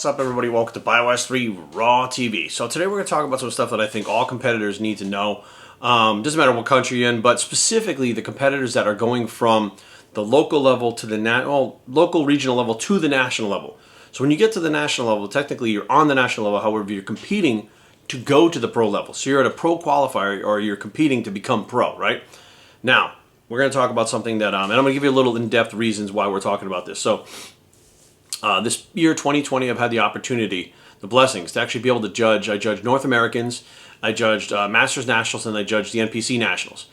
What's up, everybody? Welcome to BioS 3 Raw TV. So today we're going to talk about some stuff that I think all competitors need to know. Doesn't matter what country you're in, but specifically the competitors that are going from the local level to the local regional level to the national level. So when you get to the national level, technically you're on the national level. However, you're competing to go to the pro level. So you're at a pro qualifier, or you're competing to become pro, right? Now, we're going to talk about something that, and I'm going to give you a little in-depth reasons why we're talking about this. So this year, 2020, I've had the opportunity, the blessings, to actually be able to judge. I judged North Americans, I judged Masters Nationals, and I judged the NPC Nationals.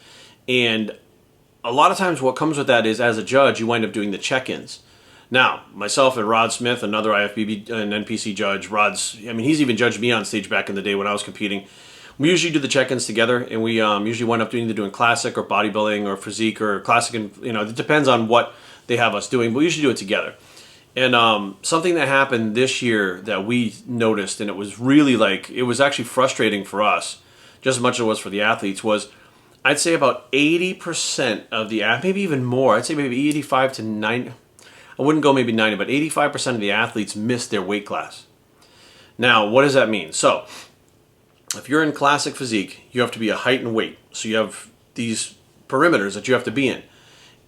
And a lot of times what comes with that is, as a judge, you wind up doing the check-ins. Now, myself and Rod Smith, another IFBB and NPC judge, he's even judged me on stage back in the day when I was competing. We usually do the check-ins together, and we usually wind up either doing classic or bodybuilding or physique or classic, and it depends on what they have us doing, but we usually do it together. And something that happened this year that we noticed, and it was really it was actually frustrating for us, just as much as it was for the athletes, was I'd say about 80% of the maybe even more, I'd say maybe 85 to 90, I wouldn't go maybe 90, but 85% of the athletes missed their weight class. Now, what does that mean? So, if you're in classic physique, you have to be a height and weight. So you have these perimeters that you have to be in.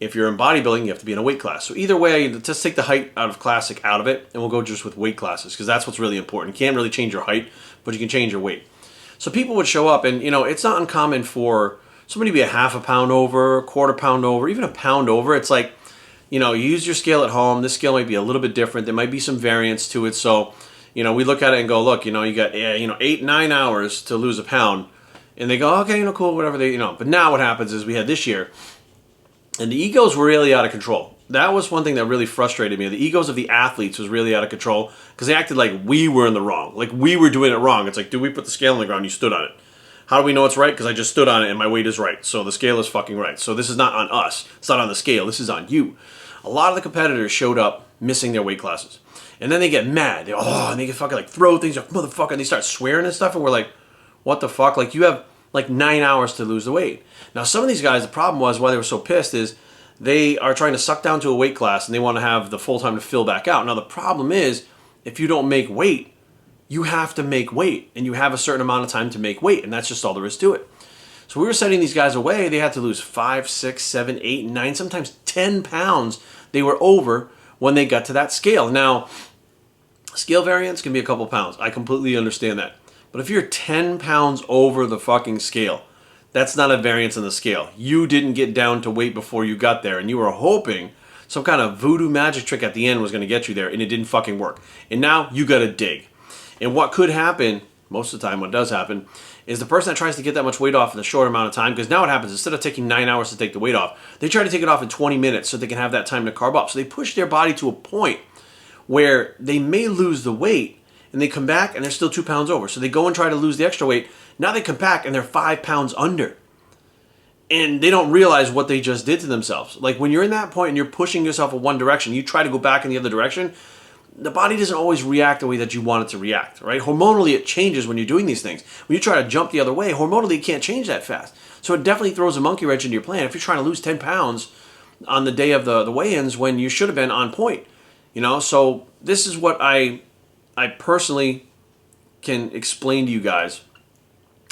If you're in bodybuilding, you have to be in a weight class. So either way, just take the height out of classic out of it, and we'll go just with weight classes, because that's what's really important. You can't really change your height, but you can change your weight. So people would show up, and it's not uncommon for somebody to be a half a pound over, a quarter pound over, even a pound over. It's like, you use your scale at home. This scale might be a little bit different. There might be some variance to it. So, we look at it and go, look, you got 8-9 hours to lose a pound, and they go, okay, cool, whatever But now what happens is we had this year, and the egos were really out of control. That was one thing that really frustrated me. The egos of the athletes was really out of control because they acted like we were in the wrong. Like we were doing it wrong. It's like, dude, we put the scale on the ground, you stood on it. How do we know it's right? Because I just stood on it and my weight is right. So the scale is fucking right. So this is not on us. It's not on the scale. This is on you. A lot of the competitors showed up missing their weight classes. And then they get mad. And they get fucking throw things, motherfucker, and they start swearing and stuff. And we're like, what the fuck? Like, you have 9 hours to lose the weight. Now, some of these guys, the problem was why they were so pissed is they are trying to suck down to a weight class and they want to have the full time to fill back out. Now, the problem is if you don't make weight, you have to make weight, and you have a certain amount of time to make weight, and that's just all there is to it. So we were setting these guys away. They had to lose 5, 6, 7, 8, 9, sometimes 10 pounds they were over when they got to that scale. Now, scale variance can be a couple pounds. I completely understand that. But if you're 10 pounds over the fucking scale, that's not a variance in the scale. You didn't get down to weight before you got there, and you were hoping some kind of voodoo magic trick at the end was going to get you there, and it didn't fucking work. And now you got to dig. And what could happen, most of the time what does happen, is the person that tries to get that much weight off in a short amount of time, because now what happens, instead of taking 9 hours to take the weight off, they try to take it off in 20 minutes so they can have that time to carb up. So they push their body to a point where they may lose the weight, and they come back and they're still 2 pounds over. So they go and try to lose the extra weight. Now they come back and they're 5 pounds under. And they don't realize what they just did to themselves. Like when you're in that point and you're pushing yourself in one direction, you try to go back in the other direction, the body doesn't always react the way that you want it to react, right? Hormonally, it changes when you're doing these things. When you try to jump the other way, hormonally, it can't change that fast. So it definitely throws a monkey wrench into your plan. If you're trying to lose 10 pounds on the day of the weigh-ins when you should have been on point, So this is what I personally can explain to you guys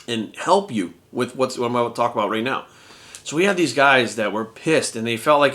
and help you with what I'm about to talk about right now. So we had these guys that were pissed, and they felt like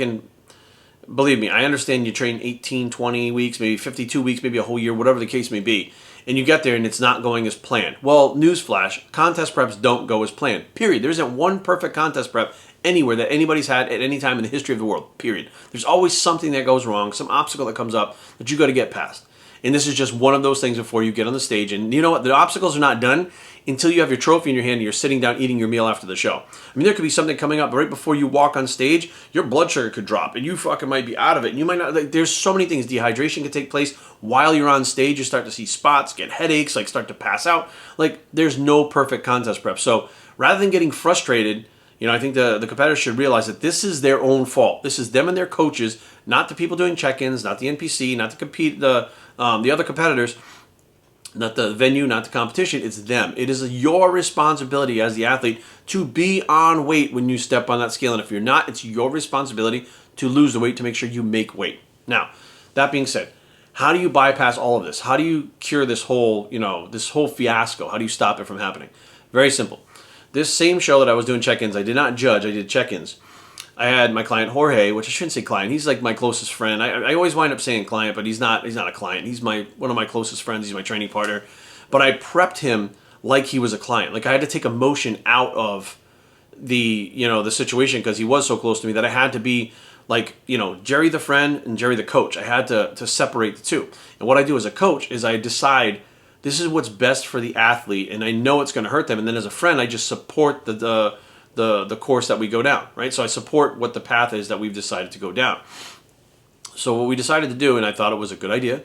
believe me, I understand you train 18, 20 weeks, maybe 52 weeks, maybe a whole year, whatever the case may be, and you get there and it's not going as planned. Well, newsflash, contest preps don't go as planned, period. There isn't one perfect contest prep anywhere that anybody's had at any time in the history of the world, period. There's always something that goes wrong, some obstacle that comes up that you got to get past. And this is just one of those things before you get on the stage. And you know what? The obstacles are not done until you have your trophy in your hand and you're sitting down eating your meal after the show. I mean, there could be something coming up right before you walk on stage. Your blood sugar could drop and you fucking might be out of it. And you might not, there's so many things. Dehydration can take place while you're on stage. You start to see spots, get headaches, start to pass out. There's no perfect contest prep. So rather than getting frustrated, I think the competitors should realize that this is their own fault. This is them and their coaches, not the people doing check-ins, not the NPC, not the other competitors, not the venue, not the competition. It's them. It is your responsibility as the athlete to be on weight when you step on that scale. And if you're not, it's your responsibility to lose the weight, to make sure you make weight. Now, that being said, How do you bypass all of this? How do you cure this whole, this whole fiasco? How do you stop it from happening? Very simple. This same show that I was doing check-ins, I did not judge, I did check-ins. I had my client Jorge, which I shouldn't say client. He's like my closest friend. I always wind up saying client, but he's not a client. He's one of my closest friends. He's my training partner. But I prepped him like he was a client. Like I had to take emotion out of the situation because he was so close to me that I had to be like, Jerry the friend and Jerry the coach. I had to separate the two. And what I do as a coach is I decide this is what's best for the athlete, and I know it's going to hurt them. And then as a friend, I just support the course that we go down, right? So I support what the path is that we've decided to go down. So what we decided to do, and I thought it was a good idea,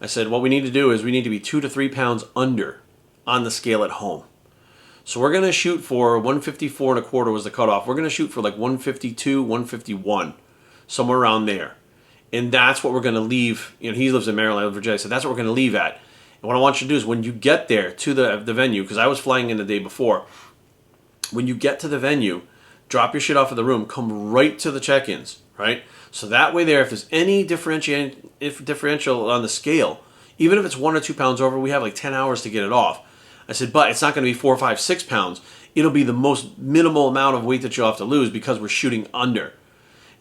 I said what we need to do is we need to be 2 to 3 pounds under on the scale at home. So we're going to shoot for 154 and a quarter was the cutoff. We're going to shoot for like 152, 151, somewhere around there. And that's what we're going to leave. He lives in Maryland, I live in Virginia, so that's what we're going to leave at. And what I want you to do is when you get there to the venue, because I was flying in the day before, when you get to the venue, drop your shit off at the room, come right to the check-ins, right? So that way there, if there's any differential on the scale, even if it's 1 or 2 pounds over, we have like 10 hours to get it off. I said, but it's not going to be 4, 5, 6 pounds. It'll be the most minimal amount of weight that you'll have to lose because we're shooting under.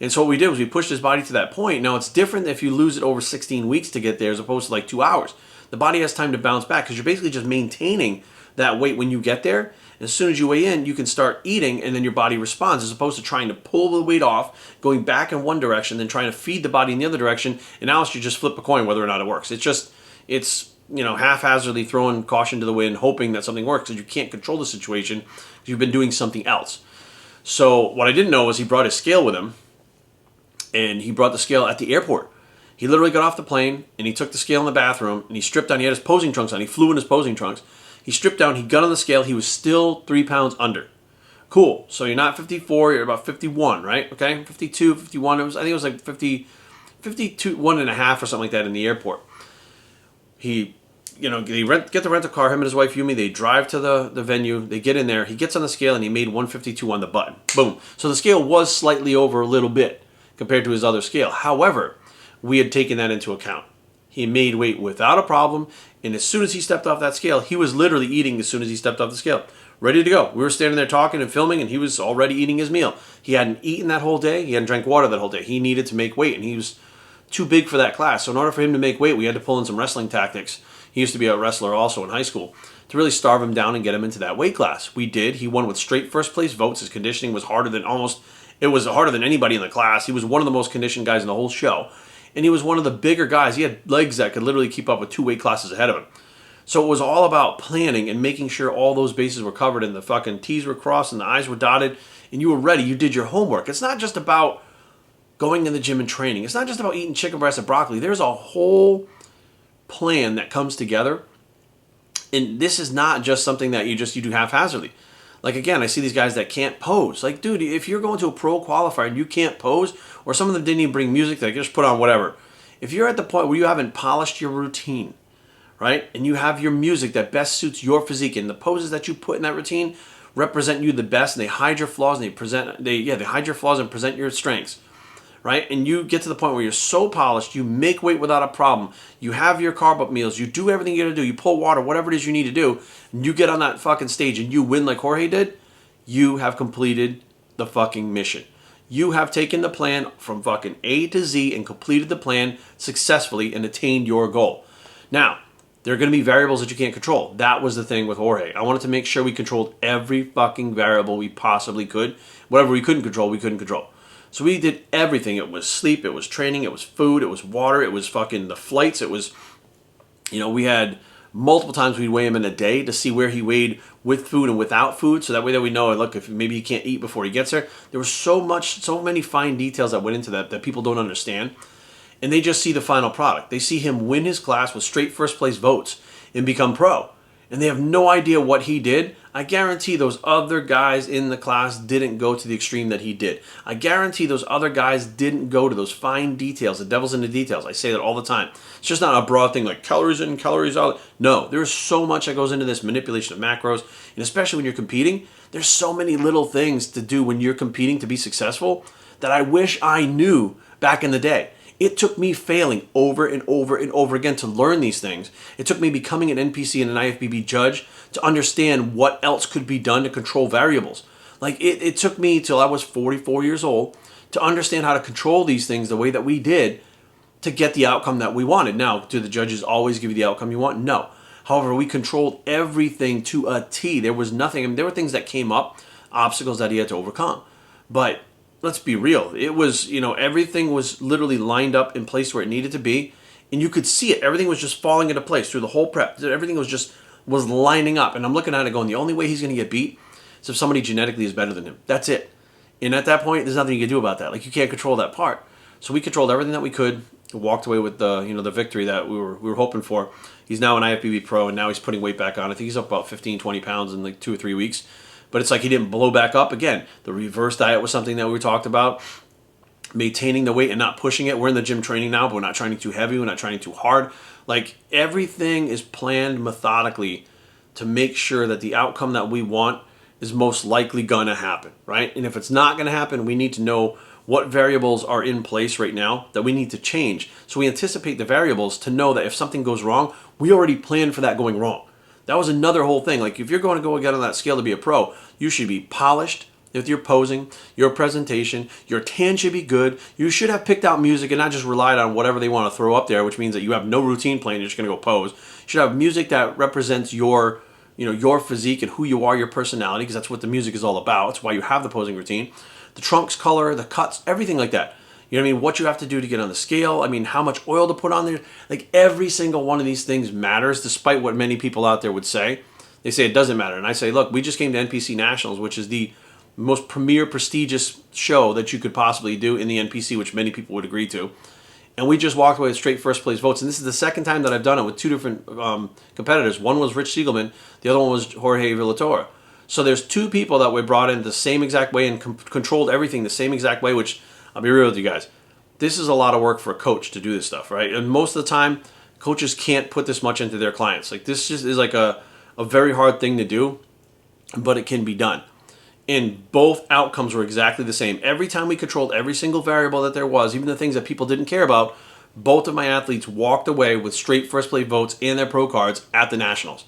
And so what we did was we pushed his body to that point. Now it's different if you lose it over 16 weeks to get there as opposed to like 2 hours. The body has time to bounce back because you're basically just maintaining that weight when you get there. And as soon as you weigh in, you can start eating and then your body responds as opposed to trying to pull the weight off, going back in one direction, then trying to feed the body in the other direction. And now you just flip a coin whether or not it works. It's haphazardly throwing caution to the wind, hoping that something works because you can't control the situation because you've been doing something else. So what I didn't know was he brought his scale with him, and he brought the scale at the airport. He literally got off the plane, and he took the scale in the bathroom, and he stripped down. He had his posing trunks on. He flew in his posing trunks. He stripped down. He got on the scale. He was still 3 pounds under. Cool. So you're not 54. You're about 51, right? Okay, 52, 51. I think it was like 50, 52, 1.5 or something like that in the airport. They get the rental car, him and his wife Yumi, they drive to the venue, they get in there, he gets on the scale and he made 152 on the button. Boom. So the scale was slightly over a little bit compared to his other scale. However, we had taken that into account. He made weight without a problem, and as soon as he stepped off that scale, he was literally eating as soon as he stepped off the scale. Ready to go. We were standing there talking and filming, and he was already eating his meal. He hadn't eaten that whole day, he hadn't drank water that whole day. He needed to make weight, and he was too big for that class. So in order for him to make weight, we had to pull in some wrestling tactics. He used to be a wrestler also in high school to really starve him down and get him into that weight class. We did. He won with straight first place votes. His conditioning was harder than anybody in the class. He was one of the most conditioned guys in the whole show. And he was one of the bigger guys. He had legs that could literally keep up with 2 weight classes ahead of him. So it was all about planning and making sure all those bases were covered and the fucking T's were crossed and the I's were dotted and you were ready. You did your homework. It's not just about going in the gym and training. It's not just about eating chicken breast and broccoli. There's a whole plan that comes together. And this is not just something that you do haphazardly. Like, again, I see these guys that can't pose. Like, dude, if you're going to a pro qualifier and you can't pose, or some of them didn't even bring music, they just put on whatever. If you're at the point where you haven't polished your routine, right, and you have your music that best suits your physique, and the poses that you put in that routine represent you the best, and they hide your flaws, and they hide your flaws and present your strengths, right? And you get to the point where you're so polished, you make weight without a problem, you have your carb up meals, you do everything you gotta do, you pull water, whatever it is you need to do, and you get on that fucking stage and you win like Jorge did, you have completed the fucking mission. You have taken the plan from fucking A to Z and completed the plan successfully and attained your goal. Now, there are going to be variables that you can't control. That was the thing with Jorge. I wanted to make sure we controlled every fucking variable we possibly could. Whatever we couldn't control, we couldn't control. So we did everything. It was sleep, it was training, it was food, it was water, it was fucking the flights, it was, we had multiple times we'd weigh him in a day to see where he weighed with food and without food, so that way that we know, look, if maybe he can't eat before he gets there. There was so many fine details that went into that people don't understand. And they just see the final product. They see him win his class with straight first place votes and become pro. And they have no idea what he did. I guarantee those other guys in the class didn't go to the extreme that he did. I guarantee those other guys didn't go to those fine details. The devil's in the details. I say that all the time. It's just not a broad thing like calories in, calories out. No, there's so much that goes into this manipulation of macros. And especially when you're competing, there's so many little things to do when you're competing to be successful that I wish I knew back in the day. It took me failing over and over and over again to learn these things. It took me becoming an NPC and an IFBB judge to understand what else could be done to control variables. Like it took me till I was 44 years old to understand how to control these things the way that we did to get the outcome that we wanted. Now, do the judges always give you the outcome you want? No. However, we controlled everything to a T. There was nothing, I mean, there were things that came up, obstacles that he had to overcome. But let's be real. It was, everything was literally lined up in place where it needed to be. And you could see it. Everything was just falling into place through the whole prep. Everything was lining up. And I'm looking at it going, the only way he's going to get beat is if somebody genetically is better than him. That's it. And at that point, there's nothing you can do about that. Like, you can't control that part. So we controlled everything that we could, walked away with the victory that we were hoping for. He's now an IFBB pro, and now he's putting weight back on. I think he's up about 15, 20 pounds in like 2 or 3 weeks. But it's like he didn't blow back up again. The reverse diet was something that we talked about. Maintaining the weight and not pushing it. We're in the gym training now, but we're not training too heavy. We're not training too hard. Like, everything is planned methodically to make sure that the outcome that we want is most likely going to happen, right? And if it's not going to happen, we need to know what variables are in place right now that we need to change. So we anticipate the variables to know that if something goes wrong, we already planned for that going wrong. That was another whole thing. Like, if you're going to go again on that scale to be a pro, you should be polished with your posing, your presentation, your tan should be good. You should have picked out music and not just relied on whatever they want to throw up there, which means that you have no routine plan, you're just going to go pose. You should have music that represents your physique and who you are, your personality, because that's what the music is all about. That's why you have the posing routine. The trunks color, the cuts, everything like that. You know what I mean? What you have to do to get on the scale. I mean, how much oil to put on there. Like, every single one of these things matters, despite what many people out there would say. They say it doesn't matter. And I say, look, we just came to NPC Nationals, which is the most premier, prestigious show that you could possibly do in the NPC, which many people would agree to. And we just walked away with straight first place votes. And this is the second time that I've done it with two different competitors. One was Rich Siegelman. The other one was Jorge Villatora. So there's two people that we brought in the same exact way and controlled everything the same exact way, which, I'll be real with you guys, this is a lot of work for a coach to do this stuff, right? And most of the time, coaches can't put this much into their clients. Like, this just is like a very hard thing to do, but it can be done. And both outcomes were exactly the same. Every time we controlled every single variable that there was, even the things that people didn't care about, both of my athletes walked away with straight first place votes and their pro cards at the Nationals.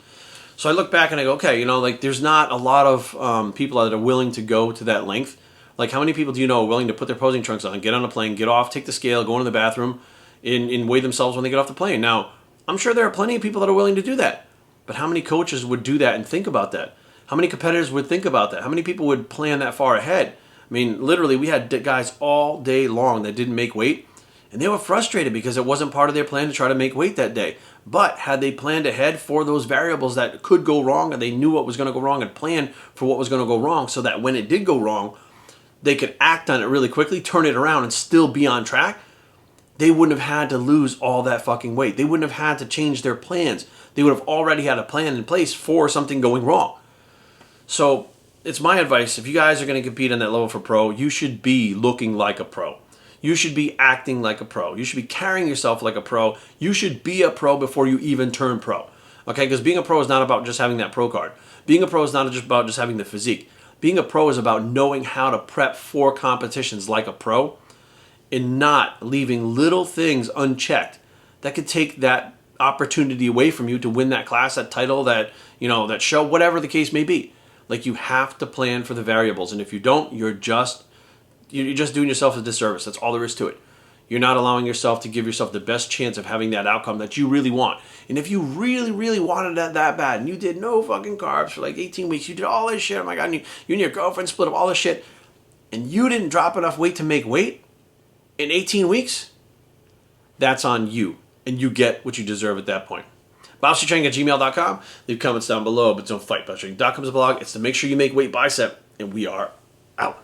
So I look back and I go, okay, like, there's not a lot of people that are willing to go to that length. Like, how many people do you know are willing to put their posing trunks on, get on a plane, get off, take the scale, go into the bathroom, and weigh themselves when they get off the plane? Now, I'm sure there are plenty of people that are willing to do that. But how many coaches would do that and think about that? How many competitors would think about that? How many people would plan that far ahead? I mean, literally, we had guys all day long that didn't make weight, and they were frustrated because it wasn't part of their plan to try to make weight that day. But had they planned ahead for those variables that could go wrong, and they knew what was going to go wrong and planned for what was going to go wrong, so that when it did go wrong, they could act on it really quickly, turn it around, and still be on track, they wouldn't have had to lose all that fucking weight. They wouldn't have had to change their plans. They would have already had a plan in place for something going wrong. So it's my advice, if you guys are going to compete on that level for pro, you should be looking like a pro. You should be acting like a pro. You should be carrying yourself like a pro. You should be a pro before you even turn pro. Okay, because being a pro is not about just having that pro card. Being a pro is not just about just having the physique. Being a pro is about knowing how to prep for competitions like a pro and not leaving little things unchecked that could take that opportunity away from you to win that class, that title, that show, whatever the case may be. Like, you have to plan for the variables, and if you don't, you're just doing yourself a disservice. That's all there is to it. You're not allowing yourself to give yourself the best chance of having that outcome that you really want. And if you really, really wanted that bad, and you did no fucking carbs for like 18 weeks, you did all this shit, oh my God, and you and your girlfriend split up all this shit, and you didn't drop enough weight to make weight in 18 weeks, that's on you. And you get what you deserve at that point. BobStreetTraining@gmail.com. Leave comments down below, but don't fight. BobStreetTraining.com is a blog. It's to make sure you make weight bicep, and we are out.